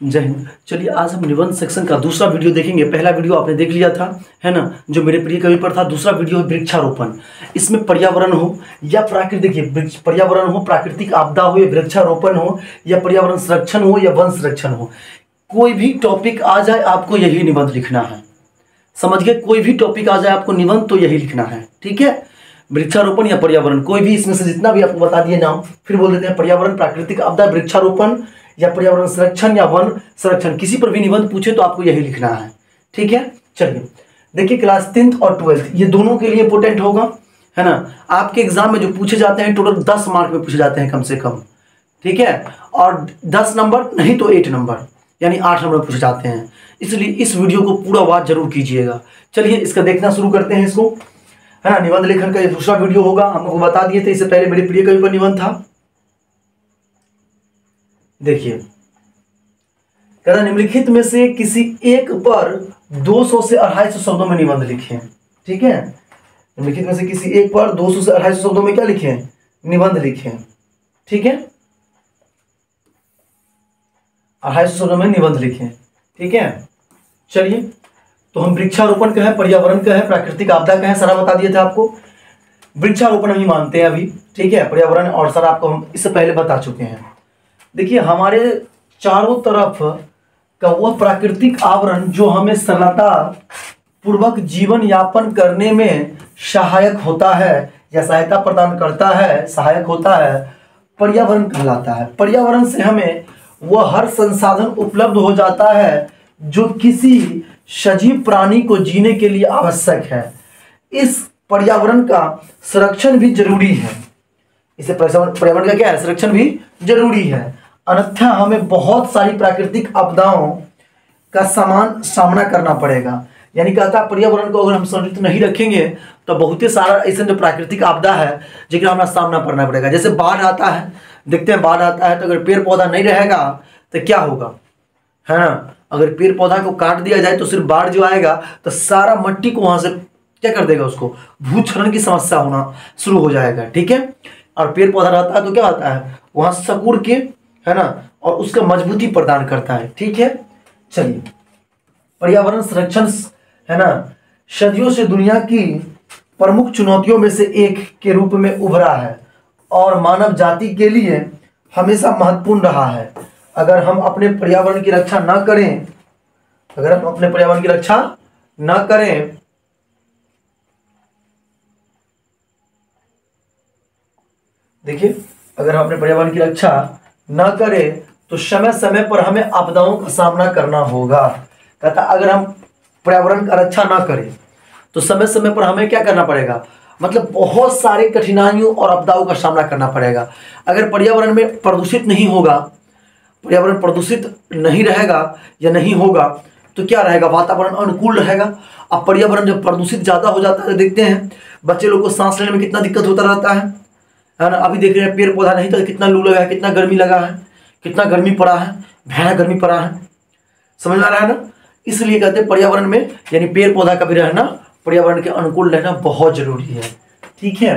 जय हिंद। चलिए आज हम निबंध सेक्शन का दूसरा वीडियो देखेंगे। पहला वीडियो आपने देख लिया था, है ना, जो मेरे प्रिय कवि पर था। दूसरा वीडियो है वृक्षारोपण। इसमें पर्यावरण हो या प्राकृतिक, देखिए पर्यावरण हो, प्राकृतिक आपदा हो, या वृक्षारोपण हो, या पर्यावरण संरक्षण हो, या वन संरक्षण हो, कोई भी टॉपिक आ जाए आपको यही निबंध लिखना है। समझ गए? कोई भी टॉपिक आ जाए आपको निबंध तो यही लिखना है, ठीक है। वृक्षारोपण या पर्यावरण, कोई भी इसमें से जितना भी आपको बता दिए नाम, फिर बोल देते हैं पर्यावरण, प्राकृतिक आपदा, वृक्षारोपण या पर्यावरण संरक्षण या वन संरक्षण, किसी पर भी निबंध पूछे तो आपको यही लिखना है, ठीक है। चलिए देखिए, क्लास 10th और 12th ये दोनों के लिए इंपोर्टेंट होगा, है ना। आपके एग्जाम में जो पूछे जाते हैं टोटल 10 मार्क में पूछे जाते हैं कम से कम, ठीक है। और 10 नंबर नहीं तो 8 नंबर, यानी 8 नंबर पूछे जाते हैं। इसलिए इस वीडियो को पूरा वॉच जरूर कीजिएगा। चलिए इसका देखना शुरू करते हैं इसको, है ना। निबंध लेखन का ये दूसरा वीडियो होगा, हम आपको बता दिए थे। इससे पहले मेरे प्रिय कवि पर निबंध था। देखिए, कह रहा निम्नलिखित में से किसी एक पर 200 से 250 शब्दों में निबंध लिखें, ठीक है। निम्नलिखित में से किसी एक पर 200 से 250 शब्दों में क्या लिखें? निबंध लिखें, ठीक है। 250 शब्दों में निबंध लिखें, ठीक है। चलिए, तो हम वृक्षारोपण का है, पर्यावरण का है, प्राकृतिक आपदा का है, सारा बता दिए थे आपको। वृक्षारोपण हम ही मानते हैं अभी, ठीक है। पर्यावरण और सारा आपको हम इससे पहले बता चुके हैं। देखिए, हमारे चारों तरफ का वह प्राकृतिक आवरण जो हमें सरलता पूर्वक जीवन यापन करने में सहायक होता है या सहायता प्रदान करता है, सहायक होता है, पर्यावरण कहलाता है। पर्यावरण से हमें वह हर संसाधन उपलब्ध हो जाता है जो किसी सजीव प्राणी को जीने के लिए आवश्यक है। इस पर्यावरण का संरक्षण भी जरूरी है। इसे पर्यावरण का क्या है? संरक्षण भी जरूरी है, अन्यथा हमें बहुत सारी प्राकृतिक आपदाओं का सामना करना पड़ेगा। यानी कहता है पर्यावरण को अगर हम संरक्षित नहीं रखेंगे तो बहुत ही सारा ऐसा जो प्राकृतिक आपदा है जिसका हमें सामना करना पड़ेगा। जैसे बाढ़ आता है, देखते हैं बाढ़ आता है तो अगर पेड़ पौधा नहीं रहेगा तो क्या होगा, है ना। अगर पेड़ पौधा को काट दिया जाए तो सिर्फ बाढ़ जो आएगा तो सारा मट्टी को वहां से क्या कर देगा, उसको भूस्खलन की समस्या होना शुरू हो जाएगा, ठीक है। और पेड़ पौधा रहता है तो क्या होता है, वहां सकुड़ के, है ना, और उसका मजबूती प्रदान करता है, ठीक है। चलिए, पर्यावरण संरक्षण, है ना, सदियों से दुनिया की प्रमुख चुनौतियों में से एक के रूप में उभरा है और मानव जाति के लिए हमेशा महत्वपूर्ण रहा है। अगर हम अपने पर्यावरण की रक्षा ना करें, अगर हम अपने पर्यावरण की रक्षा ना करें देखिए, अगर हम अपने पर्यावरण की रक्षा ना करें तो समय समय पर हमें आपदाओं का सामना करना होगा। कहता अगर हम पर्यावरण का रक्षा ना करें तो समय समय पर हमें क्या करना पड़ेगा, मतलब बहुत सारे कठिनाइयों और आपदाओं का सामना करना पड़ेगा। अगर पर्यावरण में प्रदूषित नहीं होगा, पर्यावरण प्रदूषित नहीं रहेगा या नहीं होगा तो क्या रहेगा, वातावरण अनुकूल रहेगा। अब पर्यावरण जब प्रदूषित ज्यादा हो जाता है तो देखते हैं बच्चे लोग को सांस लेने में कितना दिक्कत होता रहता है ना। अभी देख रहे हैं पेड़ पौधा नहीं था, कितना लू लगा है, कितना गर्मी लगा है, कितना गर्मी पड़ा है, भयानक गर्मी पड़ा है, समझ में आ रहा है ना। इसलिए कहते हैं पर्यावरण में यानी पेड़ पौधा का भी रहना, पर्यावरण के अनुकूल रहना बहुत जरूरी है, ठीक है।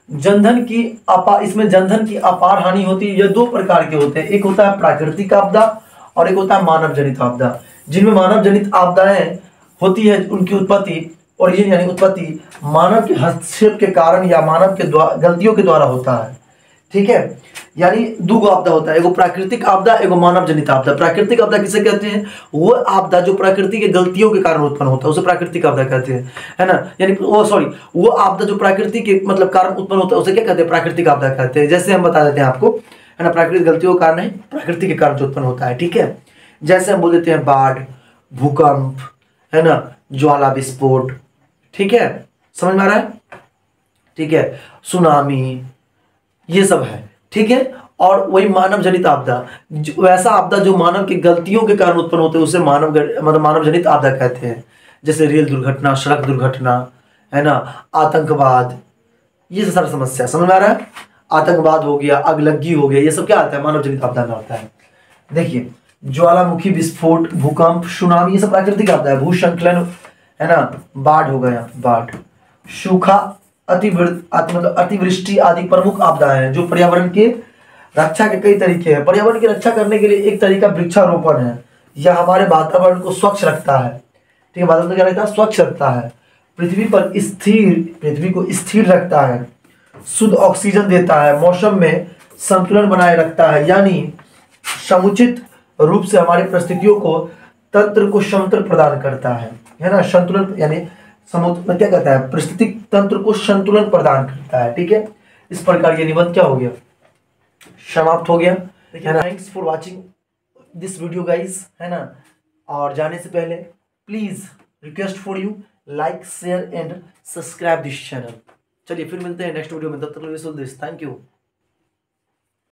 इसमें जनधन की अपार हानि होती है। यह दो प्रकार के होते हैं, एक होता है प्राकृतिक आपदा और एक होता है मानव जनित आपदा। जिनमें मानव जनित आपदाएं होती है उनकी उत्पत्ति ओरिजिन यानी उत्पत्ति मानव के हस्तक्षेप के कारण या मानव के गलतियों के द्वारा होता है, ठीक है। यानी दो आपदा होता है, एगो प्राकृतिक आपदा, एगो मानव जनित आपदा। प्राकृतिक आपदा किसे कहते हैं? वो आपदा जो प्रकृति के गलतियों के कारण उत्पन्न होता है उसे प्राकृतिक आपदा कहते हैं, है ना। यानी वो आपदा जो प्रकृति के मतलब कारण उत्पन्न होता है उसे क्या कहते हैं? प्राकृतिक आपदा कहते हैं। जैसे हम बता देते हैं आपको, है ना, प्राकृतिक गलतियों के कारण नहीं, प्रकृति के कारण जो उत्पन्न होता है, ठीक है। जैसे हम बोल देते हैं बाढ़, भूकंप, है ना, ज्वाला विस्फोट, ठीक है, समझ में आ रहा है, ठीक है, सुनामी, ये सब है, ठीक है। और वही मानव जनित आपदा, वैसा आपदा जो मानव की गलतियों के कारण उत्पन्न होते हैं उसे मानव जनित आपदा कहते हैं। जैसे रेल दुर्घटना, सड़क दुर्घटना, है ना, आतंकवाद, ये सारा समस्या, समझ में आ रहा है। आतंकवाद हो गया, अगलगी हो गया, ये सब क्या आता है? मानव जनित आपदा में आता है। देखिए, ज्वालामुखी विस्फोट, भूकंप, सुनामी, ये सब प्राकृतिक आपदा है। भूस्खलन, है ना, बाढ़ हो गया, बाढ़, सूखा, अतिवृष्टि आदि प्रमुख आपदाएं हैं जो पर्यावरण के रक्षा के कई तरीके हैं। पर्यावरण की रक्षा करने के लिए एक तरीका वृक्षारोपण है। यह हमारे वातावरण को स्वच्छ रखता है। ठीक है, वातावरण क्या रखता है? स्वच्छ रखता है। पृथ्वी को स्थिर रखता है, शुद्ध ऑक्सीजन देता है, मौसम में संतुलन बनाए रखता है, यानी समुचित रूप से हमारे परिस्थितियों को तंत्र को समतल प्रदान करता है ना। संतुलन यानी समुद्र क्या कहता है? परिस्थितिक तंत्र को संतुलन प्रदान करता है। ठीक है, इस प्रकार ये निबंध क्या हो गया? समाप्त हो गया। Thanks for watching this video guys, है ना। और जाने से पहले please request for you, like share and subscribe this channel. चलिए फिर मिलते हैं नेक्स्ट वीडियो में, तब तक के लिए थैंक यू।